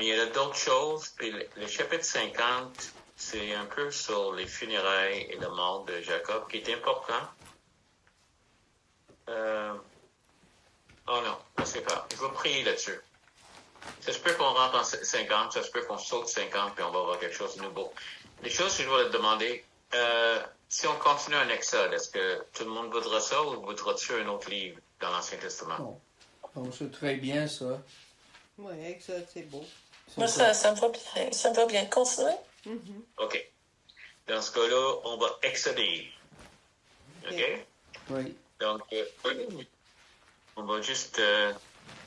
Mais il y a d'autres choses. Puis le chapitre 50, c'est un peu sur les funérailles et la mort de Jacob, qui est important. Oh non, je sais pas. Je vais prier là-dessus. Ça se peut qu'on rentre en 50, ça se peut qu'on saute 50, puis on va avoir quelque chose de nouveau. Les choses que je voulais te demander, si on continue un Exode, est-ce que tout le monde voudra ça ou voudra-tu un autre livre dans l'Ancien Testament? Non. Non, c'est très bien ça. Oui, Exode, c'est beau. Moi, ça me va bien. Ça me va bien. Continuez. OK. Dans ce cas-là, on va exoder. OK? Oui. Donc, on va juste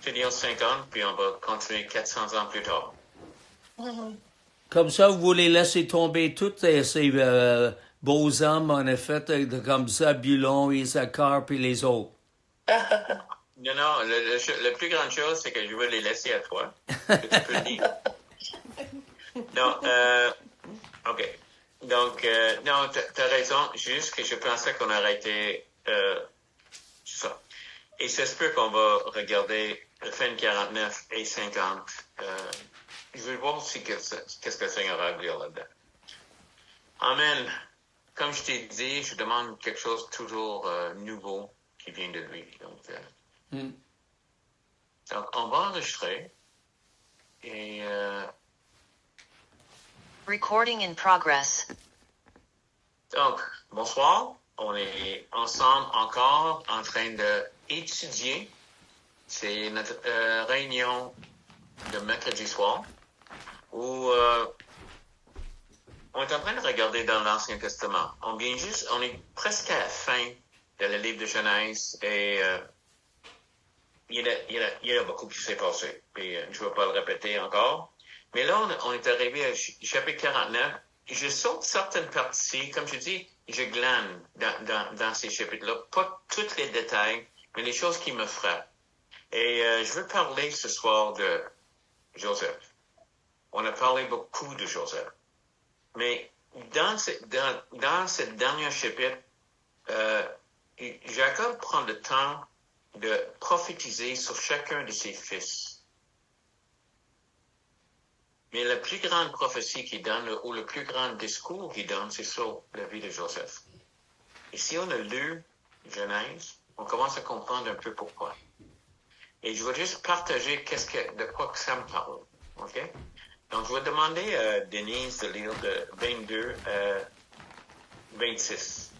finir 50, puis on va continuer 400 ans plus tard. Comme ça, vous voulez laisser tomber tous ces beaux hommes, en effet, comme Zabulon, Issachar, puis les autres. Non, la plus grande chose, c'est que je veux les laisser à toi. Que tu peux le dire. Non, OK. Donc, non, t'as raison. Juste que je pensais qu'on arrêtait ça. Et ça se peut qu'on va regarder le fin de 49 et 50. Je vais voir aussi qu'est-ce que le Seigneur a à dire là-dedans. Amen. Comme je t'ai dit, je demande quelque chose toujours nouveau qui vient de lui. Donc, on va enregistrer. Et... Recording in progress. Donc, bonsoir. On est ensemble encore en train d'étudier. C'est notre réunion de mercredi soir où on est en train de regarder dans l'Ancien Testament. On est presque à la fin de le livre de Genèse et il y a beaucoup qui s'est passé. Puis, je ne vais pas le répéter encore. Mais là, on est arrivé à chapitre 49. Je saute certaines parties. Comme je dis, je glane dans ces chapitres-là. Pas tous les détails, mais les choses qui me frappent. Et je veux parler ce soir de Joseph. On a parlé beaucoup de Joseph. Mais dans ce dernier chapitre, Jacob prend le temps de prophétiser sur chacun de ses fils. Mais la plus grande prophétie qu'il donne, ou le plus grand discours qu'il donne, c'est sur la vie de Joseph. Et si on a lu Genèse, on commence à comprendre un peu pourquoi. Et je vais juste partager de quoi que ça me parle. OK? Donc, je vais demander à Denise de lire de 22 à 26,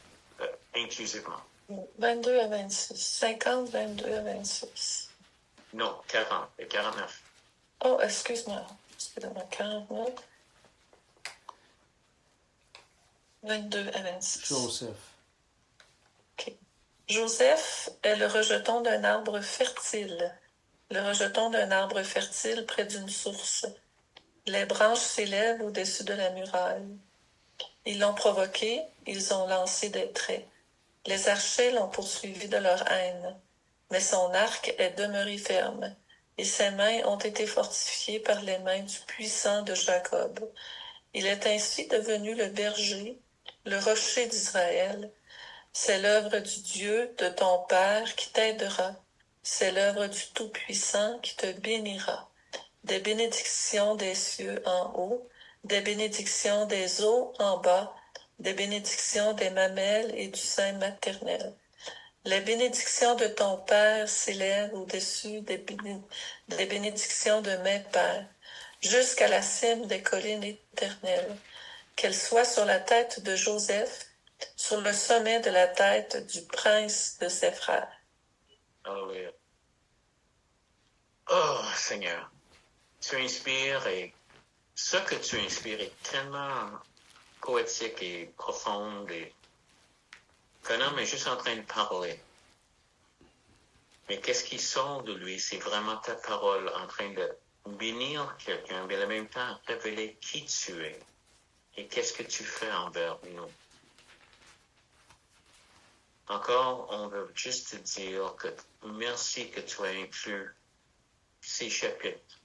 inclusivement. 22 à 26. 50, 22 à 26. Non, 40 et 49. Oh, excuse-moi. C'est dans 49. 22 à 26. Joseph. OK. Joseph est le rejeton d'un arbre fertile. Le rejeton d'un arbre fertile près d'une source. Les branches s'élèvent au-dessus de la muraille. Ils l'ont provoqué, ils ont lancé des traits. Les archers l'ont poursuivi de leur haine. Mais son arc est demeuré ferme, et ses mains ont été fortifiées par les mains du puissant de Jacob. Il est ainsi devenu le berger, le rocher d'Israël. C'est l'œuvre du Dieu de ton Père qui t'aidera. C'est l'œuvre du Tout-Puissant qui te bénira. Des bénédictions des cieux en haut, des bénédictions des eaux en bas, des bénédictions des mamelles et du sein maternel. Les bénédictions de ton Père s'élèvent au-dessus des bénédictions de mes pères, jusqu'à la cime des collines éternelles. Qu'elles soient sur la tête de Joseph, sur le sommet de la tête du prince de ses frères. Alléluia. Oh, Seigneur, tu inspires et ce que tu inspires est tellement poétique et profond et qu'un homme est juste en train de parler. Mais qu'est-ce qui sort de lui? C'est vraiment ta parole en train de bénir quelqu'un, mais en même temps révéler qui tu es et qu'est-ce que tu fais envers nous. Encore, on veut juste te dire que merci que tu as inclus ces chapitres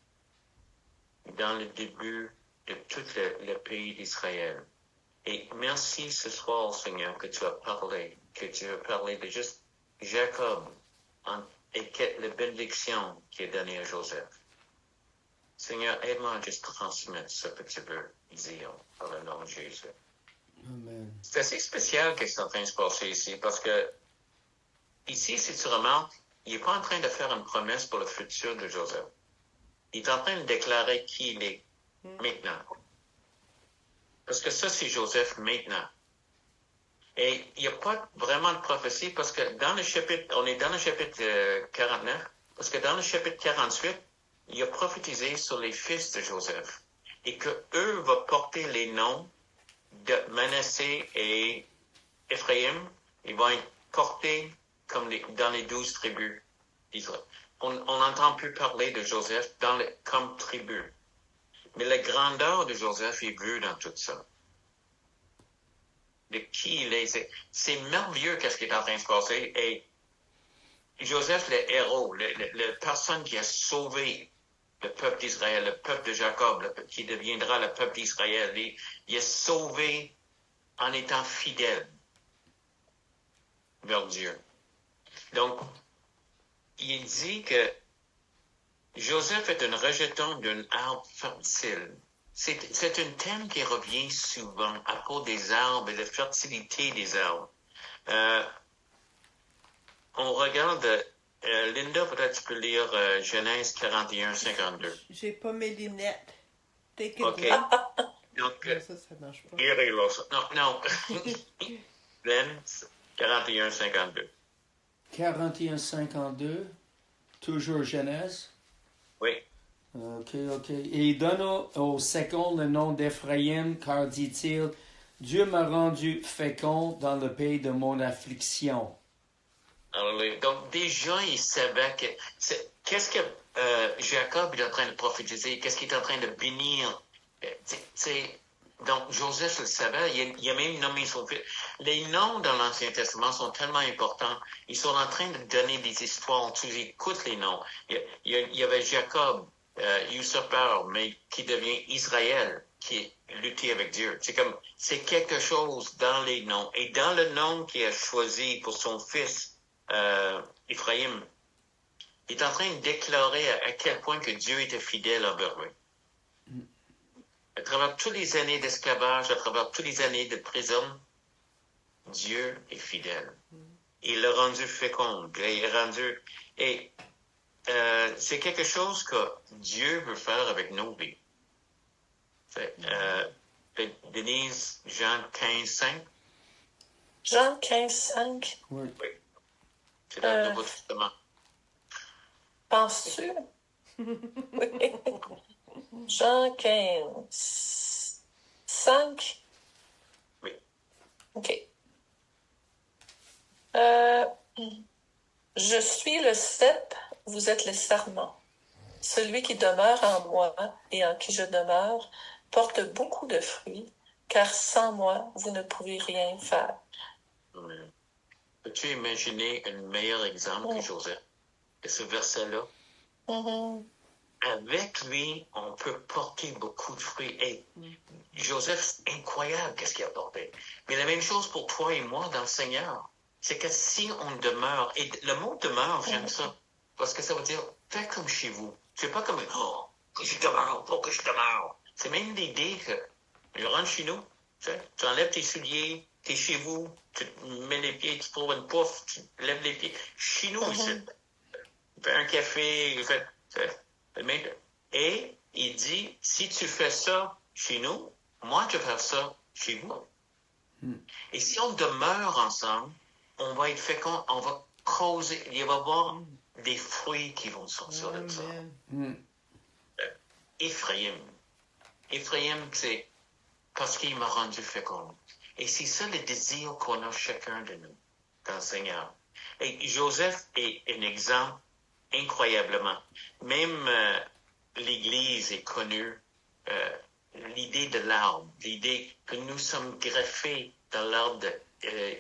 dans le début de tout le pays d'Israël. Et merci ce soir, Seigneur, que tu as parlé de juste Jacob et la bénédiction qui est donnée à Joseph. Seigneur, aide-moi à juste transmettre ce que tu veux dire par le nom de Jésus. Amen. C'est assez spécial ce qui est en train de se passer ici, parce que ici, si tu remarques, il n'est pas en train de faire une promesse pour le futur de Joseph. Il est en train de déclarer qui il est maintenant. Parce que ça, c'est Joseph maintenant. Et il n'y a pas vraiment de prophétie, parce que dans le chapitre, on est dans le chapitre 49, parce que dans le chapitre 48, il a prophétisé sur les fils de Joseph, et que eux vont porter les noms de Manassé et Ephraim. Ils vont être portés comme dans les 12 tribus d'Israël. On n'entend plus parler de Joseph comme tribu. Mais la grandeur de Joseph est vue dans tout ça. De qui il est. C'est merveilleux qu'est-ce qui est en train de se passer. Et Joseph, le héros, la personne qui a sauvé le peuple d'Israël, le peuple de Jacob, qui deviendra le peuple d'Israël, il est sauvé en étant fidèle vers Dieu. Donc, il dit que Joseph est un rejeton d'un arbre fertile. C'est un thème qui revient souvent à propos des arbres et de la fertilité des arbres. On regarde, Linda, peut-être tu peux lire Genèse 41, 52. J'ai pas mes lunettes. Take it. OK. Donc, Ça marche pas. lirez-le ça. Non. Genèse 41, 52. 41, 52, toujours Genèse. Oui. OK. Et il donne au second le nom d'Ephraïm, car dit-il, Dieu m'a rendu fécond dans le pays de mon affliction. Alléluia. Donc, déjà, il savait que... Qu'est-ce que Jacob est en train de prophétiser? Qu'est-ce qu'il est en train de bénir? Donc, Joseph le savait. Il a même nommé son fils. Les noms dans l'Ancien Testament sont tellement importants. Ils sont en train de donner des histoires. Tu écoutes les noms. Il y avait Jacob, usurpeur, mais qui devient Israël, qui luttait avec Dieu. C'est quelque chose dans les noms. Et dans le nom qu'il a choisi pour son fils, Ephraim, il est en train de déclarer à quel point que Dieu était fidèle envers lui. À travers toutes les années d'esclavage, à travers toutes les années de prison, Dieu est fidèle. Il l'a rendu fécond. Et c'est quelque chose que Dieu veut faire avec nos vies. Denise, Jean 15, 5. Jean 15, 5. Oui. C'est dans le Nouveau Testament. Penses-tu? Oui. Jean 15, 5. Oui. OK. Je suis le cep, vous êtes les sarments. Celui qui demeure en moi et en qui je demeure porte beaucoup de fruits, car sans moi, vous ne pouvez rien faire. Amen. Peux-tu imaginer un meilleur exemple que Joseph, de ce verset-là? Mm-hmm. Avec lui, on peut porter beaucoup de fruits. Et Joseph, c'est incroyable qu'est-ce qu'il a porté. Mais la même chose pour toi et moi dans le Seigneur. C'est que si on demeure, et le mot demeure, j'aime ça, parce que ça veut dire, fais comme chez vous. C'est pas comme, que je demeure, faut que je demeure. C'est même l'idée que, je rentre chez nous, tu enlèves tes souliers, t'es chez vous, tu mets les pieds, tu trouves une pouffe, tu lèves les pieds. Chez nous, ici, fais un café, et il dit, si tu fais ça chez nous, moi, je vais faire ça chez vous. Et si on demeure ensemble, on va être fécond, on va causer, il va y avoir des fruits qui vont sortir de ça. Ephraim, c'est parce qu'il m'a rendu fécond. Et c'est ça le désir qu'on a chacun de nous dans le Seigneur. Et Joseph est un exemple incroyablement. Même l'Église est connue, l'idée de l'arbre, l'idée que nous sommes greffés dans l'arbre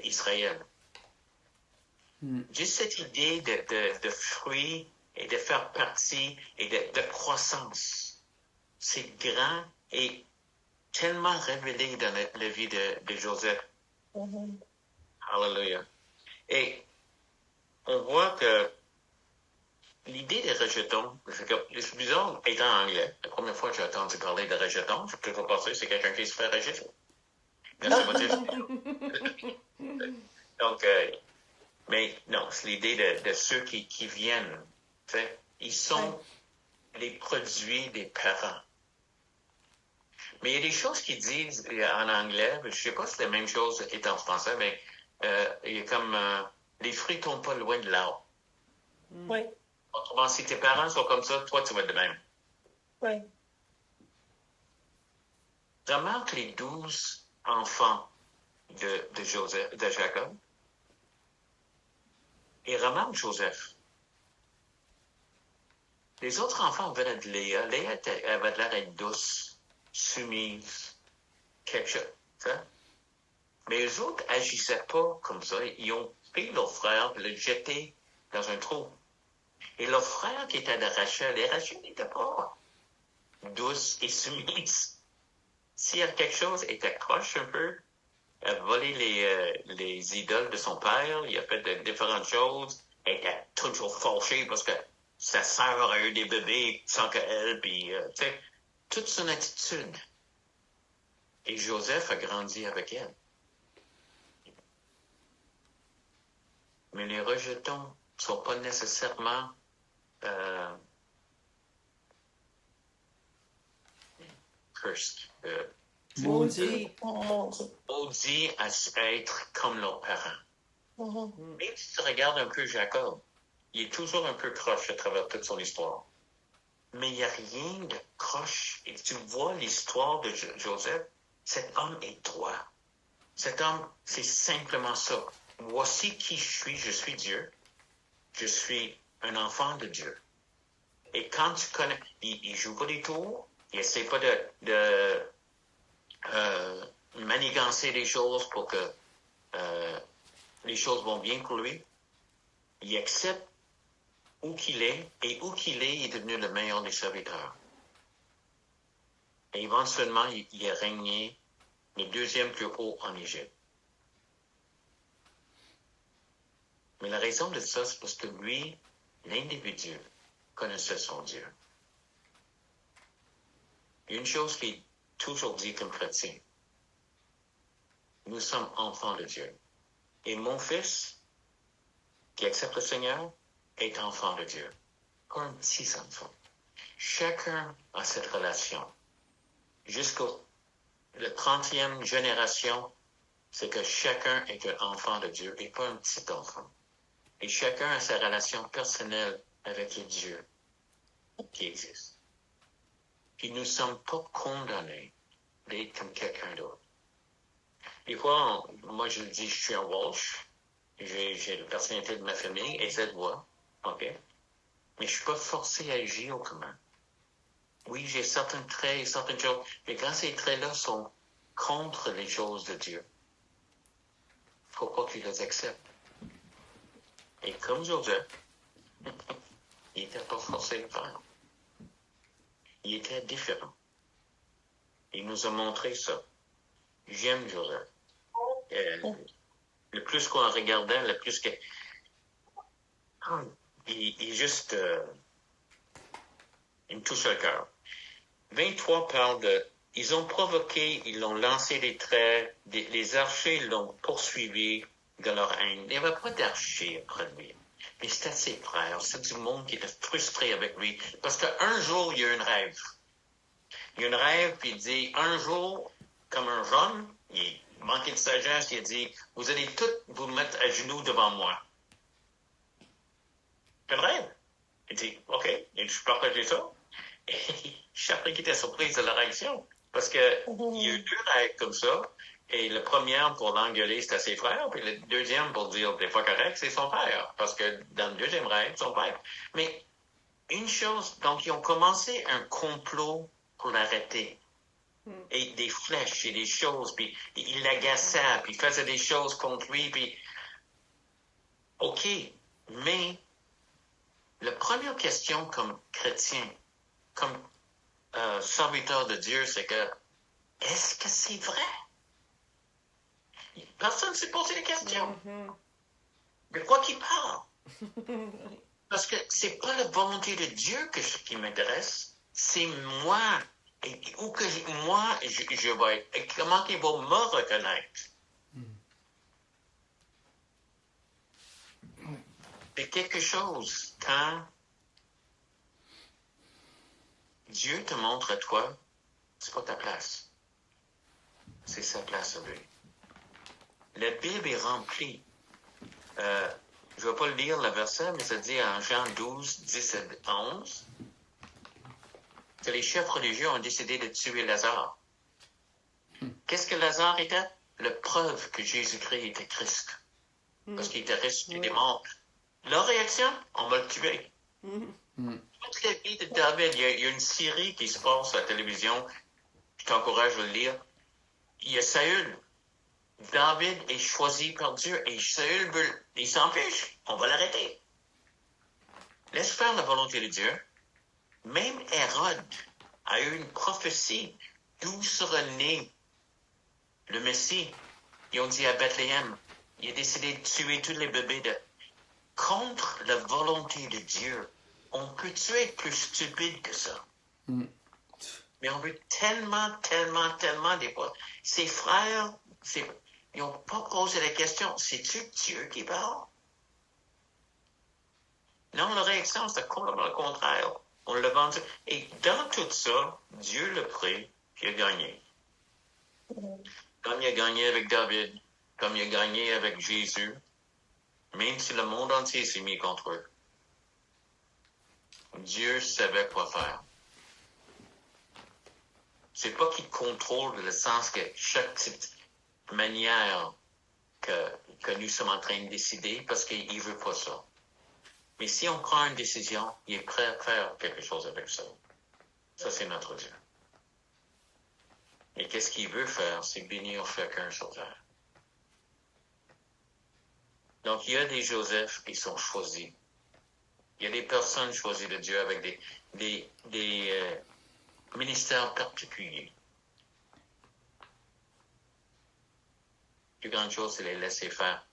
d'Israël. Juste cette idée de fruits et de faire partie et de croissance, c'est grand et tellement révélé dans la vie de Joseph. Hallelujah. Et on voit que l'idée des rejetons, c'est que les bizarre étant anglais, la première fois que j'ai entendu parler de rejetons, j'ai toujours pensé que c'est quelqu'un qui se fait rejeter. Mais ça veut dire... Donc, mais non, c'est l'idée de ceux qui viennent. T'sais, ils sont les produits des parents. Mais il y a des choses qu'ils disent en anglais, je ne sais pas si c'est la même chose qui est en français, mais il y a comme les fruits ne tombent pas loin de l'arbre. Oui, Autrement, si tes parents sont comme ça, toi, tu vas être de même. oui. Remarque les 12 enfants de Jacob. Et remarque Joseph. Les autres enfants venaient de Léa. Léa avait l'air d'être douce, soumise, quelque chose. Hein? Mais les autres n'agissaient pas comme ça. Ils ont pris leur frère et le jeté dans un trou. Et leur frère qui était de Rachel, et Rachel n'était pas douce et soumise. S'il y a quelque chose, elle était croche un peu. Elle a volé les idoles de son père. Il a fait de différentes choses. Elle était toujours fâchée parce que sa sœur a eu des bébés sans qu'elle. Puis, tu sais, toute son attitude. Et Joseph a grandi avec elle. Mais les rejetons ne sont pas nécessairement cursed. Maudit. Maudits à être comme leurs parents. Même si tu regardes un peu Jacob, il est toujours un peu croche à travers toute son histoire. Mais il n'y a rien de croche. Et tu vois l'histoire de Joseph, cet homme est droit. Cet homme, c'est simplement ça. Voici qui je suis Dieu. Je suis un enfant de Dieu. Et quand tu connais, il joue pas des tours, il essaie pas de manigancer les choses pour que les choses vont bien pour lui. Il accepte où qu'il est, et où qu'il est, il est devenu le meilleur des serviteurs. Et éventuellement, il a régné le deuxième plus haut en Égypte. Mais la raison de ça, c'est parce que lui, l'individu, connaissait son Dieu. Il y a une chose qui est toujours dit comme chrétien. Nous sommes enfants de Dieu. Et mon fils, qui accepte le Seigneur, est enfant de Dieu. Pas un petit enfant. Chacun a cette relation. Jusqu'à la 30e génération, c'est que chacun est un enfant de Dieu et pas un petit enfant. Et chacun a sa relation personnelle avec le Dieu qui existe. Puis nous ne sommes pas condamnés d'être comme quelqu'un d'autre. Des fois, moi je le dis, je suis un Walsh, j'ai la personnalité de ma famille et cette voix, ok? Mais je ne suis pas forcé à agir autrement. Oui, j'ai certains traits et certaines choses, mais quand ces traits-là sont contre les choses de Dieu, il ne faut pas qu'il les accepte. Et comme Joseph, il n'était pas forcé de le faire. Il était différent. Il nous a montré ça. J'aime Joseph. Le plus qu'on regardait, le plus que... Il est juste... il me touche le cœur. 23 parle de... Ils ont provoqué, ils l'ont lancé des traits, les archers l'ont poursuivi de leur haine. Il n'y avait pas d'archers après lui. Mais c'était ses frères, c'est du monde qui était frustré avec lui. Parce qu'un jour, il y a eu un rêve. Il y a un rêve, puis il dit, un jour, comme un jeune, il manquait de sagesse, il a dit, vous allez tous vous mettre à genoux devant moi. C'est un rêve. Il dit, OK, et je partageais ça. Et Chaplin qui était surprise de la réaction. Parce que il y a eu deux rêves comme ça. Et le premier, pour l'engueuler, c'était ses frères. Puis le deuxième, pour dire, t'es pas correct, c'est son père. Parce que dans le deuxième rêve, son père. Mais une chose, donc ils ont commencé un complot pour l'arrêter. Et des flèches et des choses. Puis il l'agaçait, puis il faisait des choses contre lui. Puis, OK, mais la première question comme chrétien, comme serviteur de Dieu, c'est que, est-ce que c'est vrai? Personne ne s'est posé la question. De quoi qu'il parle? Parce que c'est pas la volonté de Dieu qui m'intéresse, c'est moi. Où que moi, je vais être. Et comment il va me reconnaître? C'est quelque chose quand Dieu te montre à toi, c'est pas ta place. C'est sa place à lui. La Bible est remplie. Je ne vais pas le lire, le verset, mais ça dit en Jean 12, 10 à 11, que les chefs religieux ont décidé de tuer Lazare. Qu'est-ce que Lazare était? La preuve que Jésus-Christ était Christ. Parce qu'il était ressuscité des morts. Leur réaction, on va le tuer. Toute la vie de David, il y a une série qui se passe à la télévision, je t'encourage à le lire. Il y a Saül. David est choisi par Dieu et Saül, il s'empêche. On va l'arrêter. Laisse faire la volonté de Dieu. Même Hérode a eu une prophétie d'où sera né le Messie. Ils ont dit à Bethléem, il a décidé de tuer tous les bébés contre la volonté de Dieu. On peut tuer plus stupide que ça. Mais on veut tellement des fois. Ses frères, ils n'ont pas posé la question, c'est-tu Dieu qui parle? Non, la réaction, c'était complètement le contraire. On l'a vendu. Et dans tout ça, Dieu l'a pris, puis il a gagné. Comme il a gagné avec David, comme il a gagné avec Jésus, même si le monde entier s'est mis contre eux. Dieu savait quoi faire. C'est pas qu'il contrôle le sens que chaque petite manière que nous sommes en train de décider, parce qu'il veut pas ça. Mais si on prend une décision, il est prêt à faire quelque chose avec ça. Ça, c'est notre Dieu. Et qu'est-ce qu'il veut faire? C'est bénir chacun sur terre. Donc, il y a des Joseph qui sont choisis. Il y a des personnes choisies de Dieu avec des ministères particuliers. La plus grande chose, c'est les laisser faire.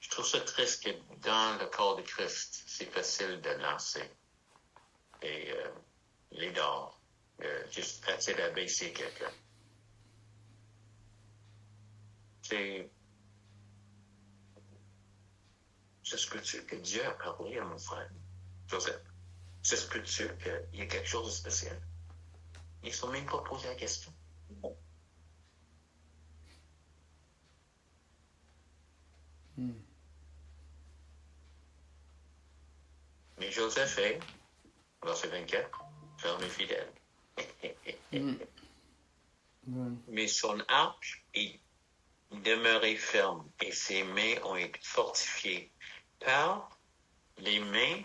Je trouve ça triste que dans le corps de Christ, c'est facile de lancer les dards. Juste essayer d'abaisser quelqu'un. Ça se peut-tu que Dieu a parlé à mon frère, Joseph? Ça se peut-tu qu'il y a quelque chose de spécial? Ils ne sont même pas posé la question. Mais Joseph est, verset 24, ferme et fidèle. Mais son arc est demeuré ferme et ses mains ont été fortifiées par les mains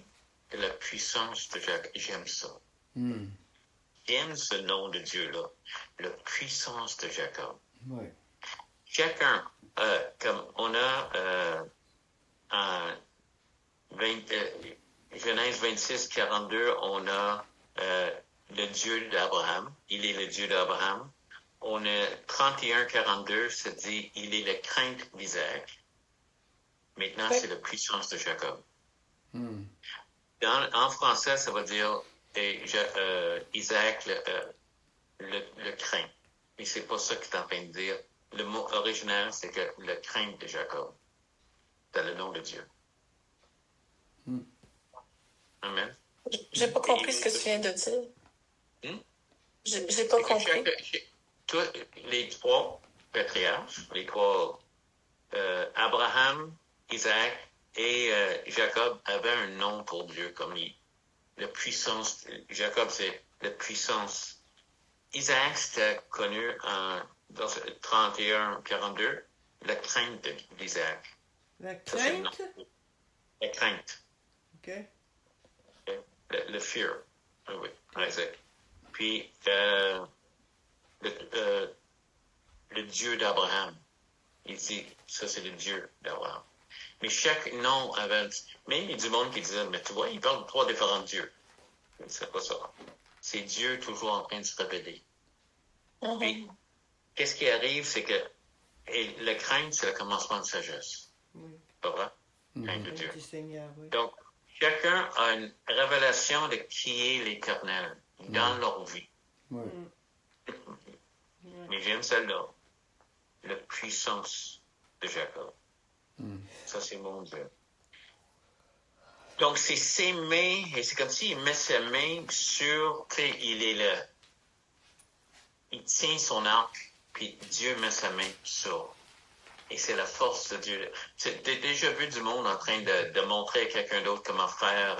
de la puissance de Jacques. J'aime ça. J'aime ce nom de Dieu-là, la puissance de Jacob. Ouais. Chacun, comme on a en Genèse 26, 42, on a le Dieu d'Abraham. Il est le Dieu d'Abraham. On a 31, 42, ça dit, il est la crainte d'Isaac. Maintenant, c'est la puissance de Jacob. En français, ça va dire Isaac le craint. Mais c'est pas ça qu'il est en train de dire. Le mot original, c'est que le crainte de Jacob. C'est le nom de Dieu. Amen. J'ai pas compris ce que tu viens de dire. J'ai pas compris. Les trois patriarches, les trois Abraham, Isaac et Jacob avaient un nom pour Dieu comme la puissance. Jacob, c'est la puissance. Isaac, c'était connu dans 31, 42, la crainte d'Isaac. La crainte? La crainte. OK. Le fear. Oui, Isaac. Puis, le Dieu d'Abraham. Il dit, ça c'est le Dieu d'Abraham. Mais chaque nom avait... Mais il y a du monde qui disait, mais tu vois, il parle de trois différents dieux. C'est pas ça. C'est Dieu toujours en train de se révéler. Puis, qu'est-ce qui arrive, c'est que la crainte, c'est le commencement de sagesse. Pas vrai? Crainte de Dieu. Du Seigneur, oui. Donc, chacun a une révélation de qui est l'Éternel dans leur vie. Oui. Mais j'aime celle-là. La puissance de Jacob. Ça, c'est mon Dieu. Donc, c'est ses mains, et c'est comme s'il met ses mains sur, tu sais, il est là. Il tient son arc, puis Dieu met sa main sur. Et c'est la force de Dieu. Tu as déjà vu du monde en train de montrer à quelqu'un d'autre comment faire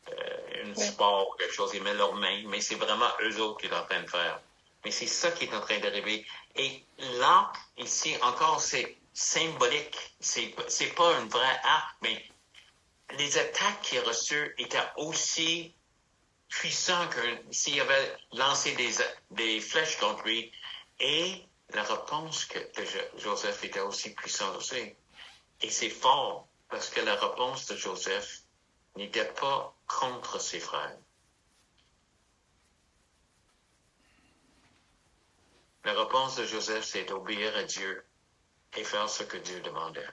un sport ou quelque chose. Ils mettent leurs mains, mais c'est vraiment eux autres qui sont en train de faire. Mais c'est ça qui est en train d'arriver. Et l'arc, ici, encore, c'est symbolique. C'est pas un vrai arc, mais les attaques qu'il a reçues étaient aussi puissantes que s'il avait lancé des flèches contre lui. Et la réponse de Joseph était aussi puissante aussi. Et c'est fort, parce que la réponse de Joseph n'était pas contre ses frères. La réponse de Joseph, c'est d'obéir à Dieu et faire ce que Dieu demandait.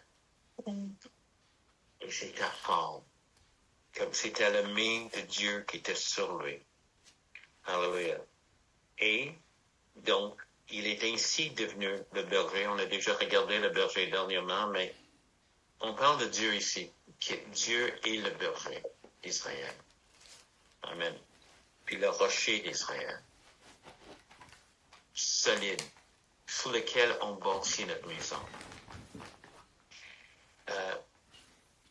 Et c'était fort. Comme c'était la main de Dieu qui était sur lui. Alléluia. Et donc, il est ainsi devenu le berger. On a déjà regardé le berger dernièrement, mais on parle de Dieu ici. Que Dieu est le berger d'Israël. Amen. Puis le rocher d'Israël. Solide. Sous lequel on bâtit notre maison.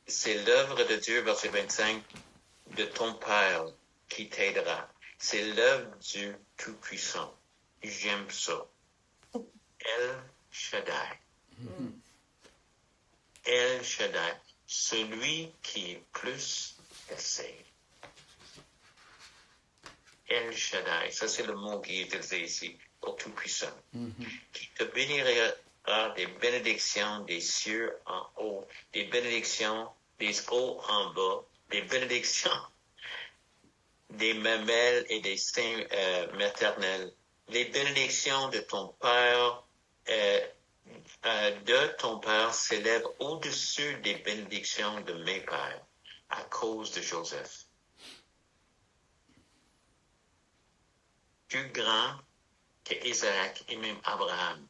C'est l'œuvre de Dieu, verset 25, de ton Père qui t'aidera. C'est l'œuvre du Tout-Puissant. J'aime ça. El Shaddai. El Shaddai. Celui qui est plus qu'assez. El Shaddai. Ça, c'est le mot qui est utilisé ici pour Tout-Puissant. Qui te bénira des bénédictions des cieux en haut, des bénédictions des hauts en bas, des bénédictions des mamelles et des seins maternels, les bénédictions de ton Père, s'élèvent au-dessus des bénédictions de mes pères à cause de Joseph. Plus grand que Isaac et même Abraham.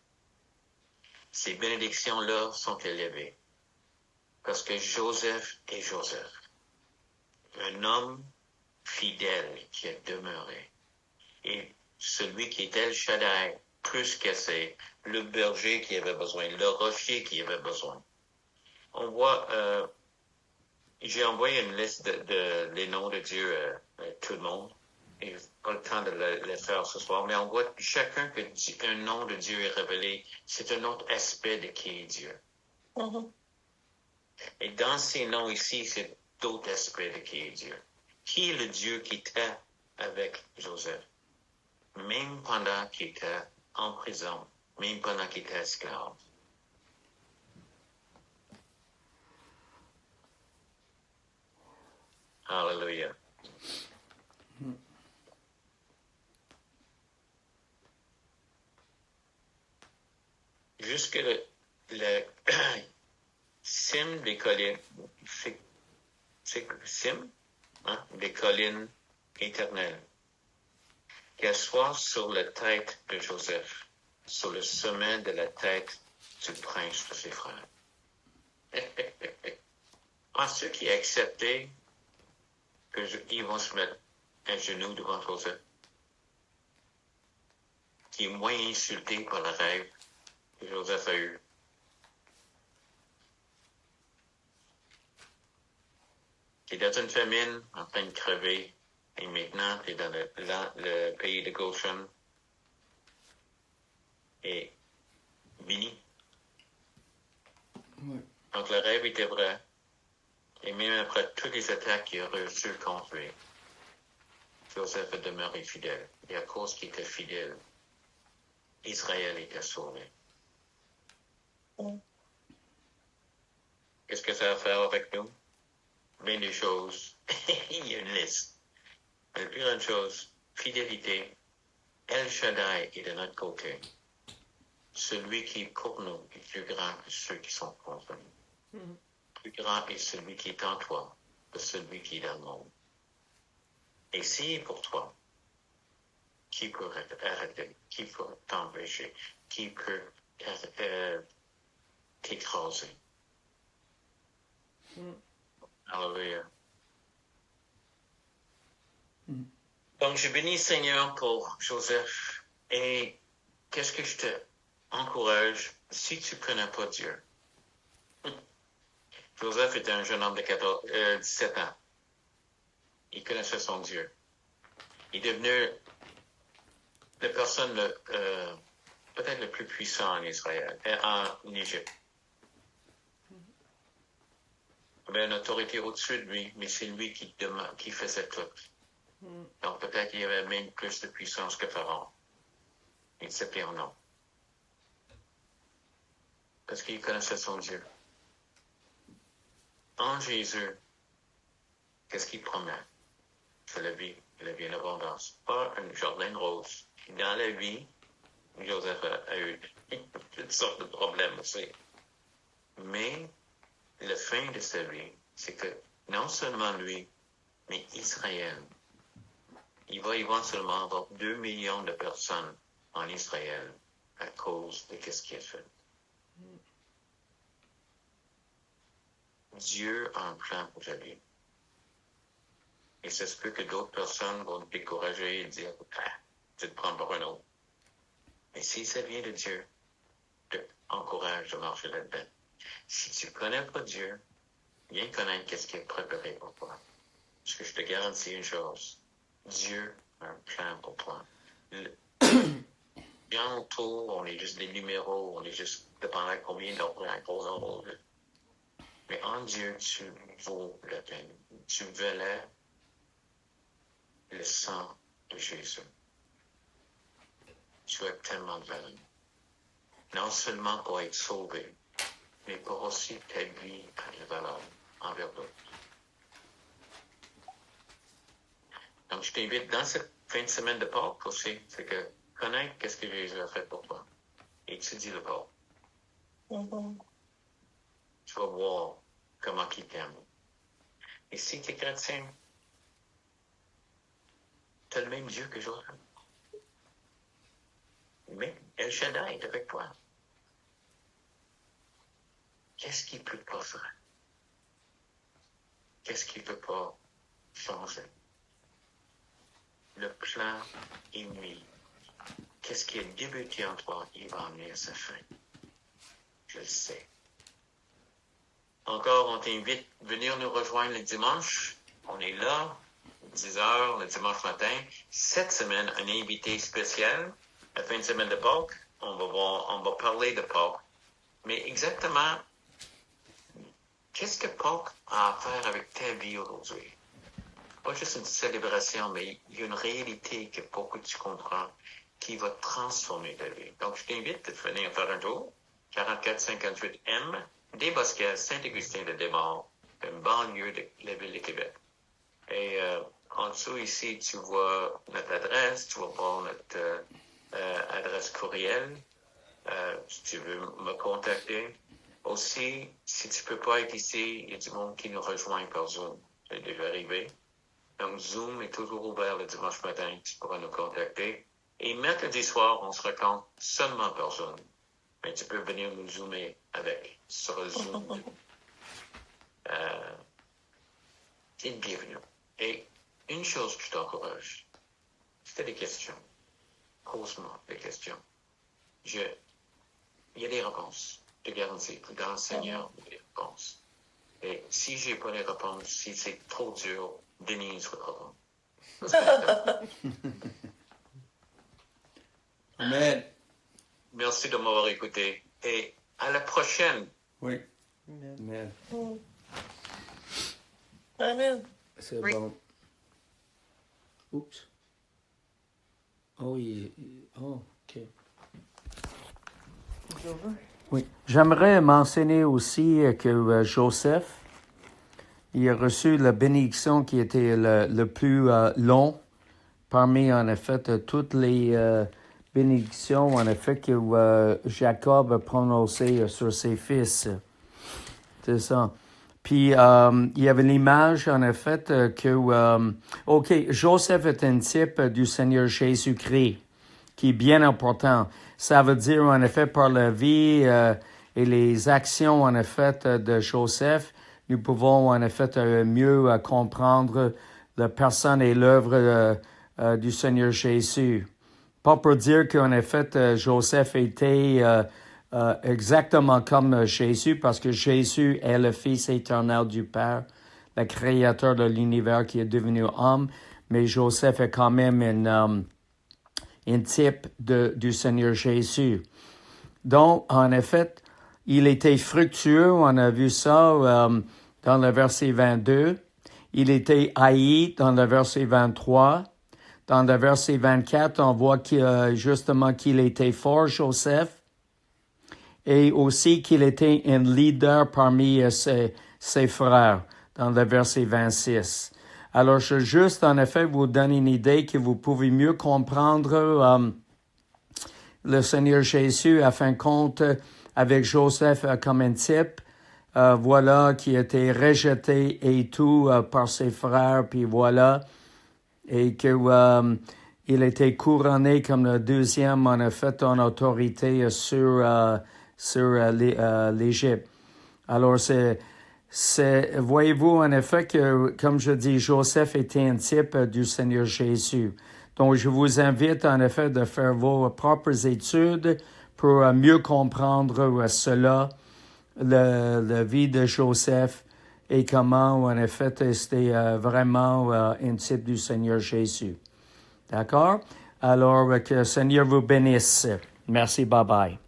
Ces bénédictions-là sont élevées. Parce que Joseph est Joseph. Un homme fidèle qui a demeuré. Et celui qui est El Shaddai, plus qu'assez, le berger qui avait besoin, le rocher qui avait besoin. On voit, j'ai envoyé une liste de les noms de Dieu à tout le monde. Et pas le temps de le faire ce soir, mais on voit chacun qu'un nom de Dieu est révélé. C'est un autre aspect de qui est Dieu. Et dans ces noms ici, c'est d'autres aspects de qui est Dieu. Qui est le Dieu qui était avec Joseph? Même pendant qu'il était en prison, même pendant qu'il était esclave. Alléluia. Jusque le cime des collines, c'est cime, hein, des collines éternelles, qu'elle soit sur la tête de Joseph, sur le sommet de la tête du prince de ses frères. Penses-tu qu'il a accepté qu'ils vont se mettre à genoux devant Joseph? Qui est moins insulté par le rêve que Joseph a eu. Qui est dans une famine, en train de crever, et maintenant, tu es dans le pays de Goshen, et béni. Oui. Donc, le rêve était vrai, et même après toutes les attaques qu'il a reçues contre lui, Joseph a demeuré fidèle. Et à cause qu'il était fidèle, Israël était sauvé. Qu'est-ce que ça va faire avec nous? Bien des choses. Il y a une liste. Mais la plus grande chose, fidélité. El Shaddai est de notre côté. Celui qui est pour nous est plus grand que ceux qui sont contre nous. plus grand est celui qui est en toi que celui qui est dans le monde. Et s'il est pour toi, qui peut arrêter? Qui peut t'empêcher? Qui peut t'écraser? Alléluia. Donc, je bénis Seigneur pour Joseph. Et qu'est-ce que je te encourage si tu ne connais pas Dieu? Joseph était un jeune homme de 17 ans. Il connaissait son Dieu. Il est devenu la personne peut-être le plus puissant en Israël, en Égypte. Il avait une autorité au-dessus de lui, mais c'est lui qui faisait tout. Donc peut-être qu'il y avait même plus de puissance que Pharaon. Il s'appelait en nom. Parce qu'il connaissait son Dieu. En Jésus, qu'est-ce qu'il promet? C'est la vie en abondance. Pas un jardin rose. Dans la vie, Joseph a eu toutes sortes de problèmes aussi. Mais la fin de sa vie, c'est que non seulement lui, mais Israël, il va éventuellement avoir 2 millions de personnes en Israël à cause de ce qu'il a fait. Dieu a un plan pour ta vie. Et ça se peut que d'autres personnes vont te décourager et dire, tu te prends pour un autre. Mais si ça vient de Dieu, te encourage de marcher là-dedans. Si tu ne connais pas Dieu, viens connaître qu'est-ce qu'il a préparé pour toi. Parce que je te garantis une chose, Dieu a un plan pour toi. Bien autour, on est juste des numéros, on est juste dépendant de combien d'euros on veut. Mais en Dieu, tu vaux la peine. Tu valais le sang de Jésus. Tu as tellement de valeur. Non seulement pour être sauvé, mais pour aussi ta vie a de la valeur envers d'autres. Donc, je t'invite dans cette fin de semaine de Pâques aussi, c'est que connaître qu'est-ce que Jésus a fait pour toi. Étudie le Pâques. Tu vas voir comment il t'aime. Et si tu es chrétien, tu as le même Dieu que Joseph. Mais El Shaddai est avec toi. Qu'est-ce qu'il ne peut pas faire? Qu'est-ce qu'il ne peut pas changer? Le plan est mis. Qu'est-ce qui a débuté en toi, il va amener à sa fin. Je le sais. Encore, on t'invite à venir nous rejoindre le dimanche. On est là, 10h, le dimanche matin. Cette semaine, un invité spécial. La fin de semaine de Pâques, on va parler de Pâques. Mais exactement, qu'est-ce que Pâques a à faire avec ta vie aujourd'hui? Pas juste une célébration, mais il y a une réalité que pour que tu comprends qui va transformer ta vie. Donc, je t'invite à venir faire un tour. 4458 M, des Bosquets, Saint-Augustin de Desmaures, une banlieue de la ville de Québec. Et en dessous ici, tu vois notre adresse, tu vas voir notre adresse courriel. Si tu veux me contacter. Aussi, si tu ne peux pas être ici, il y a du monde qui nous rejoint par Zoom. C'est déjà arrivé. Donc, Zoom est toujours ouvert le dimanche matin. Tu pourras nous contacter. Et mercredi soir, on se rencontre seulement par Zoom. Mais tu peux venir nous zoomer avec sur Zoom. C'est une bienvenue. Et une chose que je t'encourage, si tu as des questions, pose-moi des questions. Il y a des réponses. Je te garantis, dans le Seigneur, il y a des réponses. Et si je n'ai pas les réponses, si c'est trop dur, Denise va répondre. Amen. Merci de m'avoir écouté. Et à la prochaine. Oui. Amen. Amen. Amen. C'est bon. Oups. Oh, OK. It's over. Oui. J'aimerais mentionner aussi que Joseph, il a reçu la bénédiction qui était le plus long parmi, en effet, toutes les bénédictions, en effet, que Jacob a prononcées sur ses fils. C'est ça. Puis, il y avait l'image, en effet, Joseph est un type du Seigneur Jésus-Christ, qui est bien important. Ça veut dire, en effet, par la vie et les actions, en effet, de Joseph, nous pouvons, en effet, mieux comprendre la personne et l'œuvre du Seigneur Jésus. Pas pour dire qu'en effet, Joseph était exactement comme Jésus, parce que Jésus est le Fils éternel du Père, le Créateur de l'univers qui est devenu homme, mais Joseph est quand même un type du Seigneur Jésus. Donc, en effet, il était fructueux, on a vu ça dans le verset 22. Il était haï dans le verset 23. Dans le verset 24, on voit justement qu'il était fort, Joseph, et aussi qu'il était un leader parmi ses frères, dans le verset 26. Alors, je juste, en effet, vous donne une idée que vous pouvez mieux comprendre le Seigneur Jésus, à fin de compte, avec Joseph comme un type, qui était rejeté et tout par ses frères, puis voilà, et que il était couronné comme le deuxième, en effet, en autorité sur l'Égypte. Alors, voyez-vous, en effet, que, comme je dis, Joseph était un type du Seigneur Jésus. Donc, je vous invite, en effet, de faire vos propres études pour mieux comprendre cela, la vie de Joseph, et comment, en effet, c'était vraiment un type du Seigneur Jésus. D'accord? Alors, que le Seigneur vous bénisse. Merci, bye-bye.